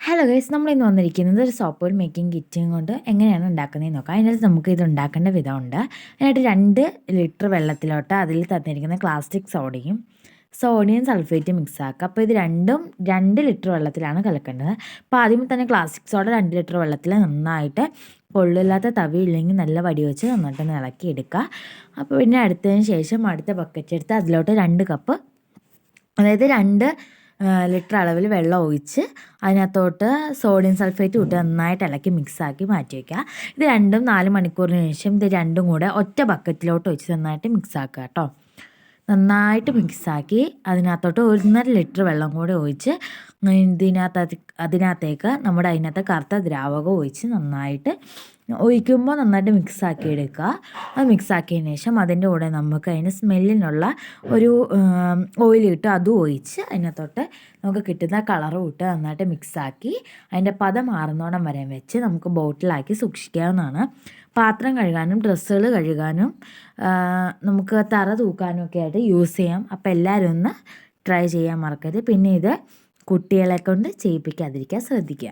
Hello guys, നമ്മളിന്ന് വന്നിരിക്കുന്നത് ഒരു സോപ്പ് ഓയിൽ മേക്കിംഗ് കിറ്റും കൊണ്ട് എങ്ങനെയാണ് ഉണ്ടാക്കുന്നതെന്ന് നോക്കാം. അതിനകത്ത് നമുക്ക് ഇത് ഉണ്ടാക്കേണ്ട വിധമുണ്ട്. അതിനായിട്ട് 2 ലിറ്റർ വെള്ളത്തിലോട്ട് അതിൽ തന്നിരിക്കുന്ന പ്ലാസ്റ്റിക് സോഡിയം സൾഫേറ്റ് മിക്സ് ആക്കുക. അപ്പോൾ ഇത് രണ്ടും 2 ലിറ്റർ വെള്ളത്തിലാണ് കലക്കേണ്ടത്. അപ്പോൾ ആദ്യമേ തന്നെ പ്ലാസ്റ്റിക് സോഡ 2 ലിറ്റർ വെള്ളത്തിൽ നന്നായിട്ട് പൊള്ളില്ലാത്ത തവി ഇല്ലെങ്കിൽ നല്ല വടി വെച്ച് നന്നായിട്ടൊന്ന് ഇളക്കി എടുക്കുക. അപ്പോൾ പിന്നെ അടുത്തതിന് ശേഷം അടുത്ത ബക്കറ്റ് എടുത്ത് അതിലോട്ട് 2 കപ്പ്, അതായത് 2 ലിറ്റർ അളവിൽ വെള്ളം ഒഴിച്ച് അതിനകത്തോട്ട് സോഡിയം സൾഫേറ്റ് ഇട്ട് നന്നായിട്ട് ഇളക്കി മിക്സാക്കി മാറ്റി വയ്ക്കുക. ഇത് രണ്ടും 4 മണിക്കൂറിന് ശേഷം ഇത് രണ്ടും കൂടെ ഒറ്റ ബക്കറ്റിലോട്ട് ഒഴിച്ച് നന്നായിട്ട് മിക്സാക്കുക കേട്ടോ. നന്നായിട്ട് മിക്സാക്കി അതിനകത്തോട്ട് 1.5 ലിറ്റർ വെള്ളം കൂടെ ഒഴിച്ച് അതിനകത്തേക്ക് അതിനകത്ത് കറുത്ത ദ്രാവകം ഒഴിച്ച് നന്നായിട്ട് ഒഴിക്കുമ്പോൾ നന്നായിട്ട് മിക്സാക്കി എടുക്കുക. അത് മിക്സാക്കിയതിന് ശേഷം അതിൻ്റെ കൂടെ നമുക്ക് അതിന് സ്മെല്ലിനുള്ള ഒരു ഓയിൽ ഇട്ട് അതും ഒഴിച്ച് അതിനകത്തോട്ട് നമുക്ക് കിട്ടുന്ന കളറും ഇട്ട് നന്നായിട്ട് മിക്സാക്കി അതിൻ്റെ പദം മാറുന്നോണം വരെ വെച്ച് നമുക്ക് ബോട്ടിലാക്കി സൂക്ഷിക്കാവുന്നതാണ്. പാത്രം കഴുകാനും ഡ്രസ്സുകൾ കഴുകാനും നമുക്ക് തറ തൂക്കാനും ഒക്കെ ആയിട്ട് യൂസ് ചെയ്യാം. അപ്പോൾ എല്ലാവരും ഒന്ന് ട്രൈ ചെയ്യാൻ മറക്കരുത്. പിന്നെ ഇത് കുട്ടികളെ കൊണ്ട് ചെയ്യിപ്പിക്കാതിരിക്കാൻ ശ്രദ്ധിക്കുക.